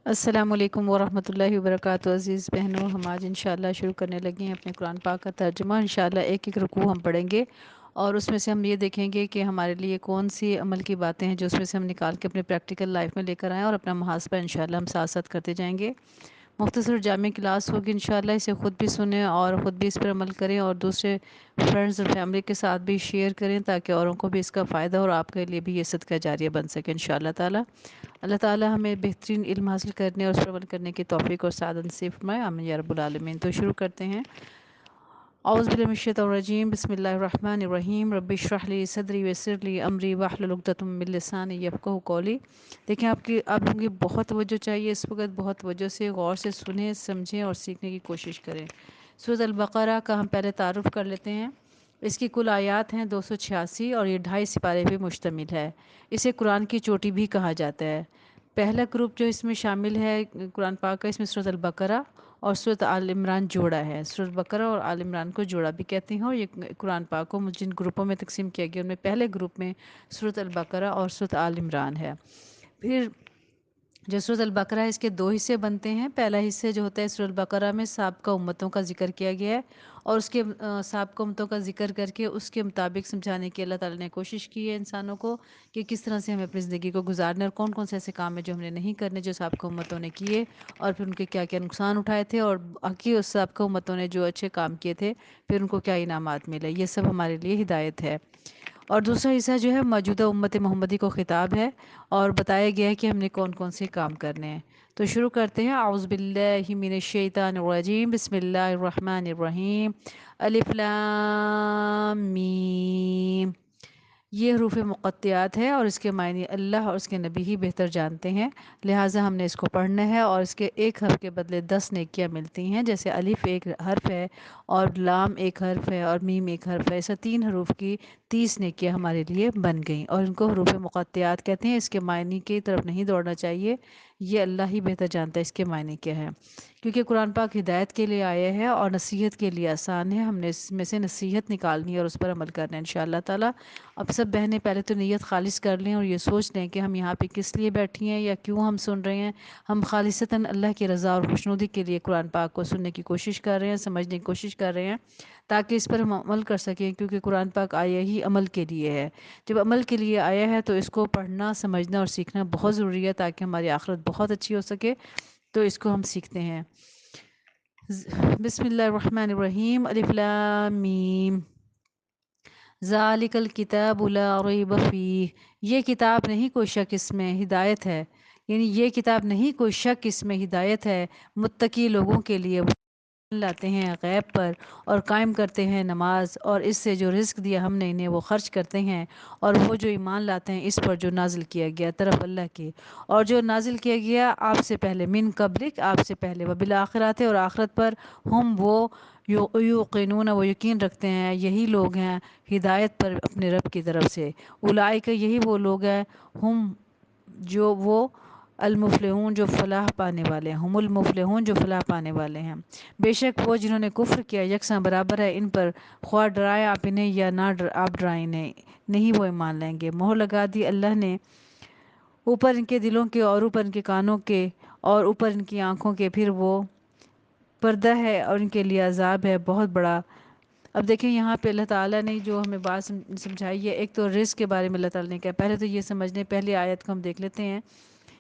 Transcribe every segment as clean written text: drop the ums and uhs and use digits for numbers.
السلام علیکم ورحمۃ اللہ وبرکاتہ۔ عزیز بہنوں، ہم آج انشاءاللہ شروع کرنے لگے ہیں اپنے قرآن پاک کا ترجمہ۔ انشاءاللہ ایک ایک رکوع ہم پڑھیں گے اور اس میں سے ہم یہ دیکھیں گے کہ ہمارے لیے کون سی عمل کی باتیں ہیں جو اس میں سے ہم نکال کے اپنے پریکٹیکل لائف میں لے کر آئیں، اور اپنا محاسبہ انشاءاللہ ہم ساتھ ساتھ کرتے جائیں گے۔ مختصر جامع کلاس ہوگی انشاءاللہ، اسے خود بھی سنیں اور خود بھی اس پر عمل کریں، اور دوسرے فرینڈز اور فیملی کے ساتھ بھی شیئر کریں تاکہ اوروں کو بھی اس کا فائدہ اور آپ کے لیے بھی یہ صدقہ جاریہ بن سکے انشاءاللہ تعالی۔ اللہ تعالی ہمیں بہترین علم حاصل کرنے اور اس پر عمل کرنے کی توفیق اور سعادت نصیب فرمائے، آمین یا رب العالمین۔ تو شروع کرتے ہیں۔ اعوذ باللہ من الشیطان الرجیم، بسم اللہ الرحمن الرحیم، رب اشرح لی صدری ویسر لی امری واحلل عقدۃ من لسانی یفقہوا قولی۔ دیکھیں آپ لوگوں کی بہت توجہ چاہیے اس وقت، بہت توجہ سے غور سے سنیں، سمجھیں اور سیکھنے کی کوشش کریں۔ سورۃ البقرہ کا ہم پہلے تعارف کر لیتے ہیں۔ اس کی کل آیات ہیں 286 اور یہ 2.5 سپارے پہ مشتمل ہے۔ اسے قرآن کی چوٹی بھی کہا جاتا ہے۔ پہلا گروپ جو اس میں شامل ہے قرآن پاک کا، اس میں سورۃ البقرہ اور سورۃ آل عمران جوڑا ہے۔ سورۃ البقرہ اور آل عمران کو جوڑا بھی کہتے ہیں، اور یہ قرآن پاک کو جن گروپوں میں تقسیم کیا گیا ان میں پہلے گروپ میں سورۃ البقرہ اور سورۃ آل عمران ہے۔ پھر جو سورۃ البقرہ ہے، اس کے 2 حصے بنتے ہیں۔ پہلا حصہ جو ہوتا ہے سورۃ البقرہ میں سابقہ امتوں کا ذکر کیا گیا ہے، اور اس کے سابقہ امتوں کا ذکر کر کے اس کے مطابق سمجھانے کی اللہ تعالیٰ نے کوشش کی ہے انسانوں کو کہ کس طرح سے ہمیں اپنی زندگی کو گزارنا، اور کون کون سے ایسے کام ہیں جو ہم نے نہیں کرنے جو سابقہ امتوں نے کیے، اور پھر ان کے کیا کیا نقصان اٹھائے تھے، اور باقی اس سابقہ امتوں نے جو اچھے کام کیے تھے پھر ان کو کیا انعامات ملے۔ یہ سب ہمارے لیے ہدایت ہے۔ اور دوسرا حصہ جو ہے موجودہ امت محمدی کو خطاب ہے، اور بتایا گیا ہے کہ ہم نے کون کون سے کام کرنے ہیں۔ تو شروع کرتے ہیں۔ اعوذ باللہ من الشیطان الرجیم، بسم اللہ الرحمن الرحیم، الف لام میم۔ یہ حروف مقطعات ہے اور اس کے معنی اللہ اور اس کے نبی ہی بہتر جانتے ہیں، لہٰذا ہم نے اس کو پڑھنا ہے، اور اس کے ایک حرف کے بدلے 10 نیکیاں ملتی ہیں۔ جیسے الف ایک حرف ہے اور لام ایک حرف ہے اور میم ایک حرف ہے، ایسا 3 حروف کی 30 نیکیاں ہمارے لیے بن گئیں، اور ان کو حروف مقطعات کہتے ہیں۔ اس کے معنی کی طرف نہیں دوڑنا چاہیے، یہ اللہ ہی بہتر جانتا ہے اس کے معنی کیا ہے، کیونکہ قرآن پاک ہدایت کے لیے آیا ہے اور نصیحت کے لیے آسان ہے۔ ہم نے اس میں سے نصیحت نکالنی ہے اور اس پر عمل کرنا ہے انشاءاللہ تعالی۔ اب سب بہنیں پہلے تو نیت خالص کر لیں اور یہ سوچ لیں کہ ہم یہاں پہ کس لیے بیٹھی ہیں یا کیوں ہم سن رہے ہیں۔ ہم خالصتاً اللہ کی رضا اور خوشنودی کے لیے قرآن پاک کو سننے کی کوشش کر رہے ہیں، سمجھنے کی کوشش کر رہے ہیں، تاکہ اس پر ہم عمل کر سکیں، کیونکہ قرآن پاک آیا ہی عمل کے لیے ہے۔ جب عمل کے لیے آیا ہے تو اس کو پڑھنا، سمجھنا اور سیکھنا بہت ضروری ہے تاکہ ہماری آخرت بہت اچھی ہو سکے۔ تو اس کو ہم سیکھتے ہیں۔ بسم اللہ الرحمن الرحیم، الف لام میم، ذالک الکتاب لا ریب فیہ۔ یہ کتاب نہیں کوئی شک اس میں ہدایت ہے، یعنی یہ کتاب نہیں کوئی شک اس میں ہدایت ہے متقی لوگوں کے لیے، لاتے ہیں غیب پر اور قائم کرتے ہیں نماز، اور اس سے جو رزق دیا ہم نے انہیں وہ خرچ کرتے ہیں، اور وہ جو ایمان لاتے ہیں اس پر جو نازل کیا گیا طرف اللہ کے، اور جو نازل کیا گیا آپ سے پہلے، من قبلک آپ سے پہلے، وبالآخرات اور آخرت پر، ہم وہ یوقنون وہ یقین رکھتے ہیں، یہی لوگ ہیں ہدایت پر اپنے رب کی طرف سے، اولئک یہی وہ لوگ ہیں، ہم جو وہ المفلحون جو فلاح پانے والے ہیں، ہم المفلحون جو فلاح پانے والے ہیں۔ بے شک وہ جنہوں نے کفر کیا یکساں برابر ہے ان پر، خواہ ڈرائے آپ انہیں یا نہ آپ ڈرائیں انہیں، نہیں وہ ایمان لیں گے۔ مہر لگا دی اللہ نے اوپر ان کے دلوں کے اور اوپر ان کے کانوں کے اور اوپر ان کی آنکھوں کے، پھر وہ پردہ ہے اور ان کے لیے عذاب ہے بہت بڑا۔ اب دیکھیں یہاں پہ اللہ تعالیٰ نے جو ہمیں بات سمجھائی ہے، ایک تو رزق کے بارے میں اللہ تعالیٰ نے کہا، پہلے تو یہ سمجھنے، پہلی آیت کو ہم دیکھ لیتے ہیں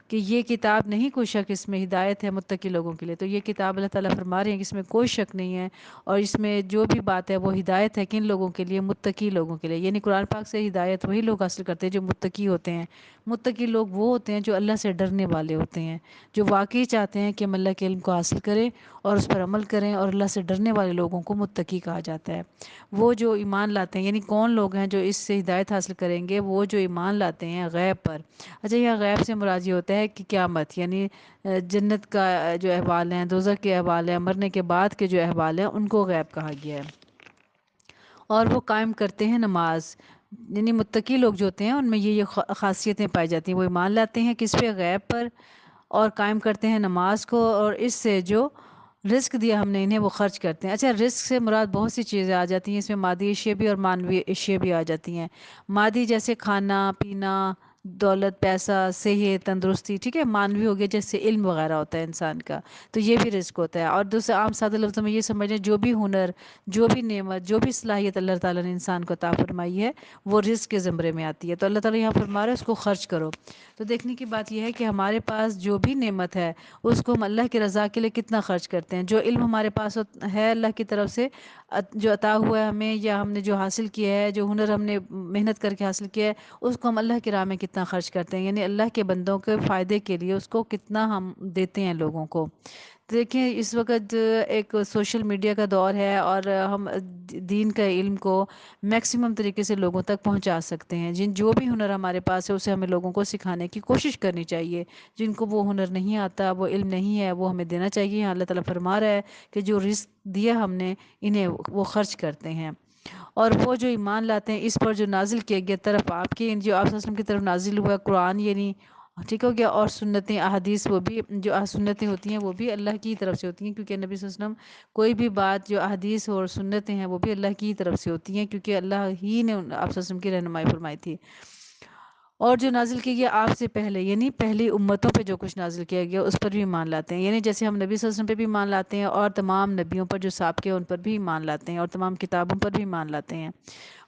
کہ یہ کتاب نہیں کوئی شک اس میں ہدایت ہے متقی لوگوں کے لیے۔ تو یہ کتاب اللہ تعالیٰ فرما رہے ہیں کہ اس میں کوئی شک نہیں ہے، اور اس میں جو بھی بات ہے وہ ہدایت ہے کن لوگوں کے لیے؟ متقی لوگوں کے لیے، یعنی قرآن پاک سے ہدایت وہی لوگ حاصل کرتے ہیں جو متقی ہوتے ہیں۔ متقی لوگ وہ ہوتے ہیں جو اللہ سے ڈرنے والے ہوتے ہیں، جو واقعی چاہتے ہیں کہ ہم اللہ کے علم کو حاصل کریں اور اس پر عمل کریں، اور اللہ سے ڈرنے والے لوگوں کو متقی کہا جاتا ہے۔ وہ جو ایمان لاتے ہیں، یعنی کون لوگ ہیں جو اس سے ہدایت حاصل کریں گے؟ وہ جو ایمان لاتے ہیں غیب پر۔ اچھا، یہ غیب سے مراد یہ ہوتا ہے کہ قیامت، یعنی جنت کا جو احوال ہیں، دوزخ کے احوال ہیں، مرنے کے بعد کے جو احوال ہیں، ان کو غیب کہا گیا ہے۔ اور وہ قائم کرتے ہیں نماز، یعنی متقی لوگ جو ہوتے ہیں ان میں یہ خاصیتیں پائی جاتی ہیں۔ وہ ایمان لاتے ہیں کس پہ؟ غیب پر، اور قائم کرتے ہیں نماز کو، اور اس سے جو رزق دیا ہم نے انہیں وہ خرچ کرتے ہیں۔ اچھا، رزق سے مراد بہت سی چیزیں آ جاتی ہیں، اس میں مادی اشیاء بھی اور معنوی اشیاء بھی آ جاتی ہیں۔ مادی جیسے کھانا پینا، دولت، پیسہ، صحت، تندرستی، ٹھیک ہے، مانوی ہو گیا جیسے علم وغیرہ ہوتا ہے انسان کا، تو یہ بھی رزق ہوتا ہے۔ اور دوسرے عام سادہ لفظوں میں یہ سمجھیں، جو بھی ہنر، جو بھی نعمت، جو بھی صلاحیت اللہ تعالیٰ نے انسان کو عطا فرمائی ہے، وہ رزق کے زمرے میں آتی ہے، تو اللہ تعالیٰ یہاں فرما رہا ہے اس کو خرچ کرو۔ تو دیکھنے کی بات یہ ہے کہ ہمارے پاس جو بھی نعمت ہے اس کو ہم اللہ کی رضا کے لیے کتنا خرچ کرتے ہیں۔ جو علم ہمارے پاس ہے اللہ کی طرف سے جو عطا ہوا ہے ہمیں، یا ہم نے جو حاصل کیا ہے، جو ہنر ہم نے محنت کر کے حاصل کیا ہے، اس کو ہم اللہ کی راہ میں کتنا خرچ کرتے ہیں، یعنی اللہ کے بندوں کے فائدے کے لیے اس کو کتنا ہم دیتے ہیں لوگوں کو۔ دیکھیں اس وقت ایک سوشل میڈیا کا دور ہے، اور ہم دین کا علم کو میکسیمم طریقے سے لوگوں تک پہنچا سکتے ہیں۔ جو بھی ہنر ہمارے پاس ہے اسے ہمیں لوگوں کو سکھانے کی کوشش کرنی چاہیے۔ جن کو وہ ہنر نہیں آتا، وہ علم نہیں ہے، وہ ہمیں دینا چاہیے۔ اللہ تعالیٰ فرما رہا ہے کہ جو رزق دیا ہم نے انہیں، وہ خرچ کرتے ہیں۔ اور وہ جو ایمان لاتے ہیں اس پر جو نازل کیا گیا طرف آپ کے، جو آپ صلی اللہ علیہ وسلم کی طرف نازل ہوا ہے قرآن، یعنی ٹھیک ہو گیا، اور سنتیں، احادیث، وہ بھی جو سنتیں ہوتی ہیں وہ بھی اللہ کی طرف سے ہوتی ہیں، کیونکہ نبی صلی اللہ علیہ وسلم کوئی بھی بات جو احادیث اور سنتیں ہیں وہ بھی اللہ کی طرف سے ہوتی ہیں، کیونکہ اللہ ہی نے آپ صلی اللہ علیہ وسلم کی رہنمائی فرمائی تھی۔ اور جو نازل کیا گیا آپ سے پہلے، یعنی پہلی امتوں پہ جو کچھ نازل کیا گیا اس پر بھی ایمان لاتے ہیں، یعنی جیسے ہم نبی صلی اللہ علیہ وسلم پہ بھی ایمان لاتے ہیں، اور تمام نبیوں پر جو سابقے ان پر بھی ایمان لاتے ہیں، اور تمام کتابوں پر بھی ایمان لاتے ہیں،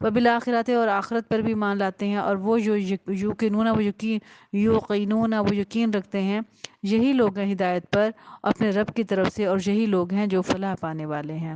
وبالآخرات، اور آخرت پر بھی ایمان لاتے ہیں۔ اور وہ جو یوقنون، وہ یقین، یوقینون، وہ یقین رکھتے ہیں، یہی لوگ ہیں ہدایت پر اپنے رب کی طرف سے، اور یہی لوگ ہیں جو فلاح پانے والے ہیں۔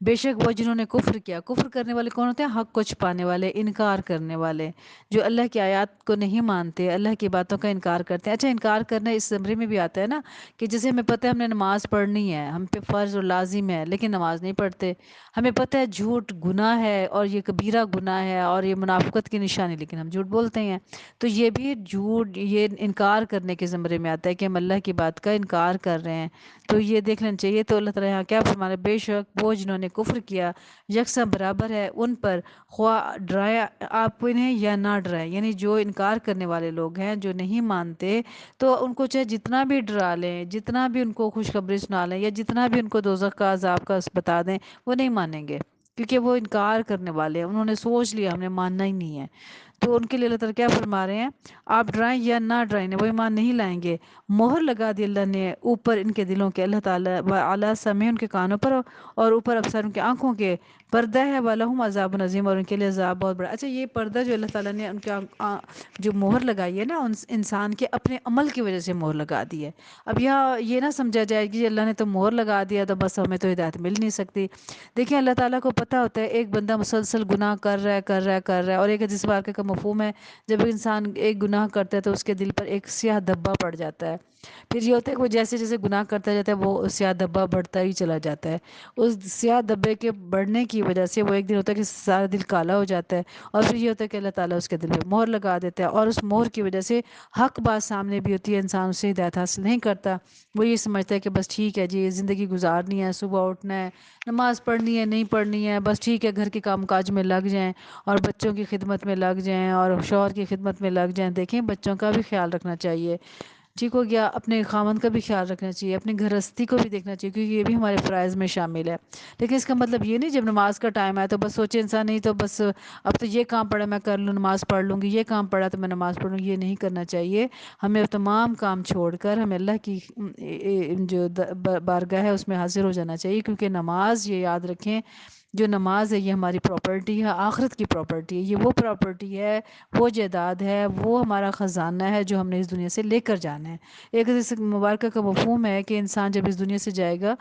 بے شک وہ جنہوں نے کفر کیا، کفر کرنے والے کون ہوتے ہیں؟ حق کو چھپانے والے، انکار کرنے والے، جو اللہ کی آیات کو نہیں مانتے، اللہ کی باتوں کا انکار کرتے ہیں۔ اچھا، انکار کرنا اس زمرے میں بھی آتا ہے نا، کہ جیسے ہمیں پتہ ہے ہم نے نماز پڑھنی ہے، ہم پہ فرض اور لازم ہے، لیکن نماز نہیں پڑھتے۔ ہمیں پتہ ہے جھوٹ گناہ ہے، اور یہ کبیرہ گناہ ہے، اور یہ منافقت کی نشانی، لیکن ہم جھوٹ بولتے ہیں۔ تو یہ بھی جھوٹ، یہ انکار کرنے کے زمرے میں آتا ہے کہ ہم اللہ کی بات کا انکار کر رہے ہیں، تو یہ دیکھ لینا چاہیے۔ تو اللہ تعالیٰ یہاں کیا فرما رہے ہیں؟ بے شک وہ جنہوں نے کفر کیا، یکساں برابر ہے ان پر، خواہ ڈرائے آپ انہیں یا نہ ڈرائے، یعنی جو انکار کرنے والے لوگ ہیں، جو نہیں مانتے، تو ان کو چاہے جتنا بھی ڈرا لیں، جتنا بھی ان کو خوشخبری سنا لیں، یا جتنا بھی ان کو دوزخ کا عذاب کا بتا دیں، وہ نہیں مانیں گے، کیونکہ وہ انکار کرنے والے ہیں، انہوں نے سوچ لیا ہم نے ماننا ہی نہیں ہے۔ تو ان کے لیے اللہ تعالیٰ کیا فرما رہے ہیں؟ آپ ڈرائیں یا نہ ڈرائیں، وہ ایمان نہیں لائیں گے۔ مہر لگا دی اللہ نے اوپر ان کے دلوں کے، اللہ تعالیٰ اعلیٰ سمع ان کے کانوں پر، اور اوپر ابصار ان کے آنکھوں کے، پردہ ہے، وَلَهُمْ عذاب عظیم، اور ان کے لیے عذاب بہت بڑا۔ اچھا، یہ پردہ جو اللہ تعالیٰ نے ان کے جو مہر لگائی ہے نا، ان انسان کے اپنے عمل کی وجہ سے مہر لگا دی ہے۔ اب یہاں یہ نہ سمجھا جائے کہ اللہ نے تو مہر لگا دیا تو بس ہمیں تو ہدایت مل نہیں سکتی۔ دیکھیں اللہ تعالیٰ کو پتہ ہوتا ہے ایک بندہ مسلسل گناہ کر رہا ہے، کر رہا ہے، کر رہا ہے، اور ایک حدیث واقعہ کا مفہوم ہے، جب انسان ایک گناہ کرتا ہے تو اس کے دل پر ایک سیاہ دھبا پڑ جاتا ہے۔ پھر یہ ہوتا ہے کہ وہ جیسے جیسے گناہ کرتا جاتا ہے وہ سیاہ دھبا بڑھتا ہی چلا جاتا ہے۔ اس سیاہ دھبے کے بڑھنے کی وجہ سے وہ ایک دن ہوتا ہے کہ سارا دل کالا ہو جاتا ہے، اور پھر یہ ہوتا ہے کہ اللہ تعالیٰ اس کے دل پہ مہر لگا دیتا ہے، اور اس مہر کی وجہ سے حق بات سامنے بھی ہوتی ہے، انسان اسے ہدایت حاصل نہیں کرتا۔ وہ یہ سمجھتا ہے کہ بس ٹھیک ہے جی، زندگی گزارنی ہے، صبح اٹھنا ہے، نماز پڑھنی ہے، نہیں پڑھنی ہے، بس ٹھیک ہے، گھر کے کام کاج میں لگ جائیں، اور بچوں کی خدمت میں لگ جائیں، اور شوہر کی خدمت میں لگ جائیں۔ دیکھیں بچوں کا بھی خیال رکھنا چاہیے، ٹھیک ہو گیا، اپنے خاوند کا بھی خیال رکھنا چاہیے، اپنی گھرستی کو بھی دیکھنا چاہیے، کیونکہ یہ بھی ہمارے فرائض میں شامل ہے۔ لیکن اس کا مطلب یہ نہیں جب نماز کا ٹائم آئے تو بس سوچے انسان نہیں تو بس اب تو یہ کام پڑا میں کر لوں، نماز پڑھ لوں گی، یہ کام پڑا تو میں نماز پڑھ لوں گی، یہ نہیں کرنا چاہیے۔ ہمیں تمام کام چھوڑ کر ہمیں اللہ کی جو بارگاہ ہے اس میں حاضر ہو جانا چاہیے، کیونکہ نماز، یہ یاد رکھیں، جو نماز ہے یہ ہماری پراپرٹی ہے، آخرت کی پراپرٹی ہے، یہ وہ پراپرٹی ہے، وہ جائیداد ہے، وہ ہمارا خزانہ ہے جو ہم نے اس دنیا سے لے کر جانا ہے۔ ایک حدیث مبارکہ کا مفہوم ہے کہ انسان جب اس دنیا سے جائے گا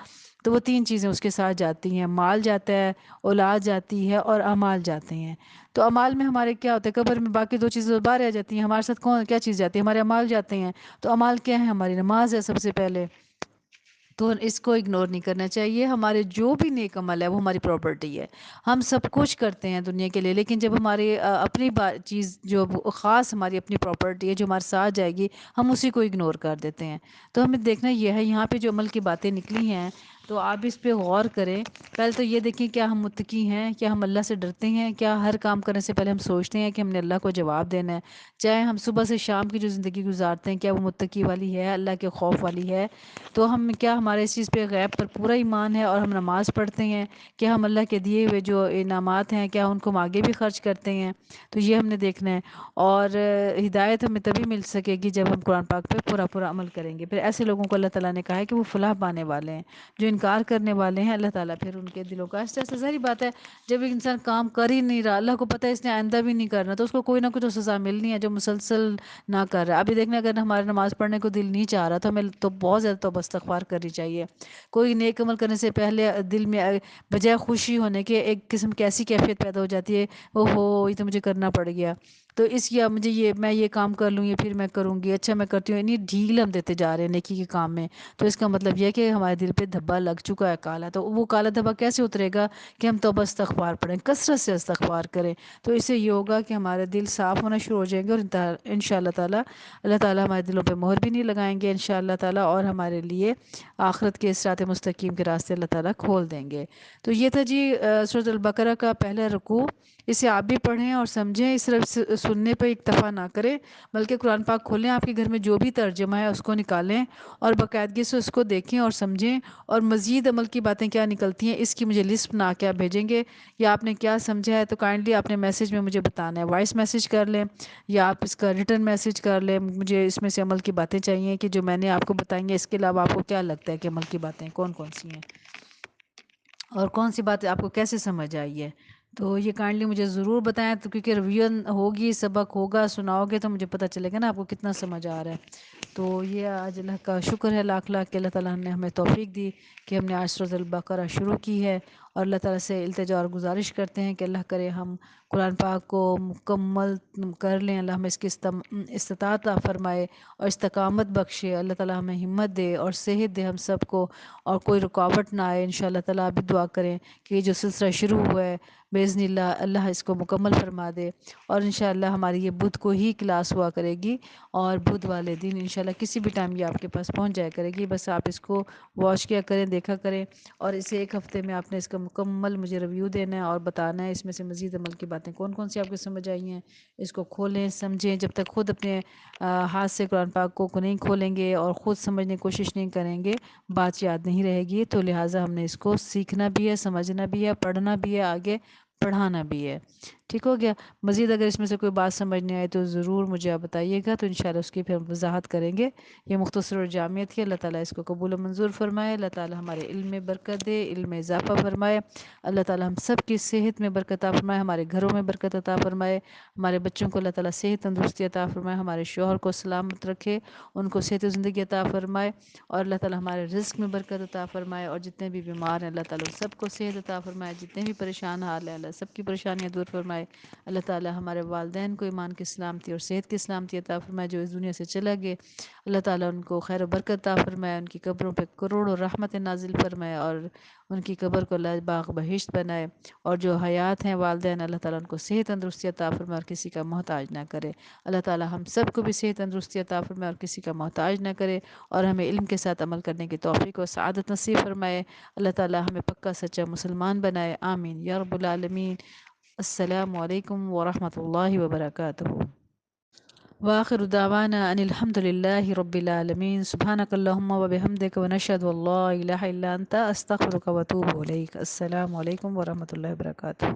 تو وہ تین چیزیں اس کے ساتھ جاتی ہیں: مال جاتا ہے، اولاد جاتی ہے، اور اعمال جاتے ہیں۔ تو اعمال میں ہمارے کیا ہوتا ہے؟ قبر میں باقی دو چیزیں باہر آ جاتی ہیں، ہمارے ساتھ کیا چیز جاتی ہے؟ ہمارے اعمال جاتے ہیں۔ تو اعمال کیا ہے؟ ہماری نماز ہے سب سے پہلے، تو اس کو اگنور نہیں کرنا چاہیے۔ ہمارے جو بھی نیک عمل ہے وہ ہماری پراپرٹی ہے، ہم سب کچھ کرتے ہیں دنیا کے لیے، لیکن جب ہماری اپنی چیز جو خاص ہماری اپنی پراپرٹی ہے جو ہمارے ساتھ جائے گی، ہم اسی کو اگنور کر دیتے ہیں۔ تو ہمیں دیکھنا یہ ہے، یہاں پہ جو عمل کی باتیں نکلی ہیں تو آپ بھی اس پہ غور کریں۔ پہلے تو یہ دیکھیں کیا ہم متقی ہیں، کیا ہم اللہ سے ڈرتے ہیں، کیا ہر کام کرنے سے پہلے ہم سوچتے ہیں کہ ہم نے اللہ کو جواب دینا ہے، چاہے ہم صبح سے شام کی جو زندگی گزارتے ہیں کیا وہ متقی والی ہے، اللہ کے خوف والی ہے۔ تو ہم کیا ہمارے اس چیز پہ غیب پر پورا ایمان ہے، اور ہم نماز پڑھتے ہیں، کیا ہم اللہ کے دیے ہوئے جو انعامات ہیں کیا ان کو ہم آگے بھی خرچ کرتے ہیں، تو یہ ہم نے دیکھنا ہے۔ اور ہدایت ہمیں تبھی مل سکے گی جب ہم قرآن پاک پہ پورا پورا عمل کریں گے۔ پھر ایسے لوگوں کو اللہ تعالیٰ نے کہا ہے کہ وہ فلاح پانے والے ہیں۔ جو انکار کرنے والے ہیں اللہ تعالیٰ پھر ان کے دلوں کا آہستہ آہستہ، ظاہری بات ہے جب ایک انسان کام کر ہی نہیں رہا، اللہ کو پتہ ہے اس نے آئندہ بھی نہیں کرنا، تو اس کو کوئی نہ کوئی تو سزا ملنی ہے جو مسلسل نہ کر رہا ہے۔ ابھی دیکھنا اگر ہمارے نماز پڑھنے کو دل نہیں چاہ رہا تو ہمیں تو بہت زیادہ توبہ استغفار کرنی چاہیے۔ کوئی نیک عمل کرنے سے پہلے دل میں بجائے خوشی ہونے کے ایک قسم کی ایسی کیفیت پیدا ہو جاتی ہے، او ہو یہ تو مجھے کرنا پڑ گیا، تو اس یا مجھے یہ میں یہ کام کر لوں یہ پھر میں کروں گی، اچھا میں کرتی ہوں، اتنی ڈھیل ہم دیتے جا رہے ہیں نیکی کے کام میں۔ تو اس کا مطلب یہ ہے کہ ہمارے دل پہ دھبا لگ چکا ہے کالا، تو وہ کالا دھبا کیسے اترے گا کہ ہم توبہ استغفار پڑھیں، کثرت سے استغفار کریں، تو اس سے یہ ہوگا کہ ہمارے دل صاف ہونا شروع ہو جائیں گے، اور ان شاء اللہ تعالیٰ اللہ تعالیٰ ہمارے دلوں پہ مہر بھی نہیں لگائیں گے ان شاء اللہ تعالیٰ، اور ہمارے لیے آخرت کے صراط مستقیم کے راستے اللہ تعالیٰ کھول دیں گے۔ تو یہ تھا جی سورۃ البقرہ کا پہلا رکوع۔ اسے آپ بھی پڑھیں اور سمجھیں، اس صرف سننے پہ اکتفا نہ کریں، بلکہ قرآن پاک کھولیں، آپ کے گھر میں جو بھی ترجمہ ہے اس کو نکالیں اور باقاعدگی سے اس کو دیکھیں اور سمجھیں، اور مزید عمل کی باتیں کیا نکلتی ہیں اس کی مجھے لسٹ بنا کے آپ بھیجیں گے، یا آپ نے کیا سمجھا ہے تو کائنڈلی آپ نے میسیج میں مجھے بتانا ہے، وائس میسیج کر لیں یا آپ اس کا ریٹرن میسیج کر لیں، مجھے اس میں سے عمل کی باتیں چاہیے کہ جو میں نے آپ کو بتائیں گے، اس کے علاوہ آپ کو کیا لگتا ہے کہ عمل کی باتیں کون کون سی ہیں اور کون سی بات آپ کو کیسے سمجھ آئی ہے۔ تو یہ کائنڈلی مجھے ضرور بتائیں، تو کیونکہ ریویژن ہوگی، سبق ہوگا، سناؤ گے تو مجھے پتہ چلے گا نا آپ کو کتنا سمجھ آ رہا ہے۔ تو یہ آج اللہ کا شکر ہے لاکھ لاکھ کہ اللہ تعالیٰ نے ہمیں توفیق دی کہ ہم نے آج سورۃ البقرہ شروع کی ہے، اور اللہ تعالیٰ سے التجا اور گزارش کرتے ہیں کہ اللہ کرے ہم قرآن پاک کو مکمل کر لیں، اللہ ہمیں اس کی استطاعت عطا فرمائے اور استقامت بخشے، اللہ تعالیٰ ہمیں ہمت دے اور صحت دے ہم سب کو، اور کوئی رکاوٹ نہ آئے۔ انشاءاللہ تعالیٰ آپ بھی دعا کریں کہ یہ جو سلسلہ شروع ہوا ہے باذن اللہ اللہ اس کو مکمل فرما دے، اور انشاءاللہ ہماری یہ بدھ کو ہی کلاس ہوا کرے گی، اور بدھ والے دن انشاءاللہ کسی بھی ٹائم یہ آپ کے پاس پہنچ جایا کرے گی، بس آپ اس کو واچ کیا کریں، دیکھا کریں، اور اسے ایک ہفتے میں آپ نے اس کا مکمل مجھے ریویو دینا ہے اور بتانا ہے اس میں سے مزید عمل کی باتیں کون کون سی آپ کو سمجھ آئی ہیں۔ اس کو کھولیں، سمجھیں، جب تک خود اپنے ہاتھ سے قرآن پاک کو نہیں کھولیں گے اور خود سمجھنے کی کوشش نہیں کریں گے، بات یاد نہیں رہے گی۔ تو لہٰذا ہم نے اس کو سیکھنا بھی ہے، سمجھنا بھی ہے، پڑھنا بھی ہے، آگے پڑھانا بھی ہے۔ ٹھیک ہو گیا؟ مزید اگر اس میں سے کوئی بات سمجھ نہیں آئے تو ضرور مجھے آپ بتائیے گا، تو انشاءاللہ اس کی پھر ہم وضاحت کریں گے۔ یہ مختصر اور جامع تھی، اللہ تعالیٰ اس کو قبول و منظور فرمائے، اللہ تعالیٰ ہمارے علم میں برکت دے، علم میں اضافہ فرمائے، اللہ تعالیٰ ہم سب کی صحت میں برکت عطا فرمائے، ہمارے گھروں میں برکت عطا فرمائے، ہمارے بچوں کو اللہ تعالیٰ صحت تندرستی عطا فرمائے، ہمارے شوہر کو سلامت رکھے، ان کو صحت و زندگی عطا فرمائے، اور اللہ تعالیٰ ہمارے رزق میں برکت عطا فرمائے، اور جتنے بھی بیمار ہیں اللہ تعالیٰ سب کو صحت عطا فرمائے، جتنے بھی پریشان حال ہیں اللہ سب کی پریشانیاں دور فرمائے، اللہ تعالیٰ ہمارے والدین کو ایمان کی سلامتی اور صحت کی سلامتی عطا فرمائے، جو اس دنیا سے چلا گئے اللہ تعالیٰ ان کو خیر و برکت عطا فرمائے، ان کی قبروں پہ کروڑوں رحمت نازل فرمائے، اور ان کی قبر کو اللہ باغ بہشت بنائے، اور جو حیات ہیں والدین اللہ تعالیٰ ان کو صحت تندرستی عطا فرمائے اور کسی کا محتاج نہ کرے، اللہ تعالیٰ ہم سب کو بھی صحت تندرستی عطا فرمائے اور کسی کا محتاج نہ کرے، اور ہمیں علم کے ساتھ عمل کرنے کی توفیق و سعادت نصیب فرمائے، اللہ تعالیٰ ہمیں پکا سچا مسلمان بنائے، آمین یا رب العالمین۔ السلام علیکم ورحمۃ اللہ وبرکاتہ۔ وآخر دعوانا ان الحمد للہ رب العالمین، سبحانک اللہم وبحمدک ونشہد ان لا الہ الا انت، استغفرک واتوب الیک۔ السلام علیکم ورحمۃ اللہ وبرکاتہ۔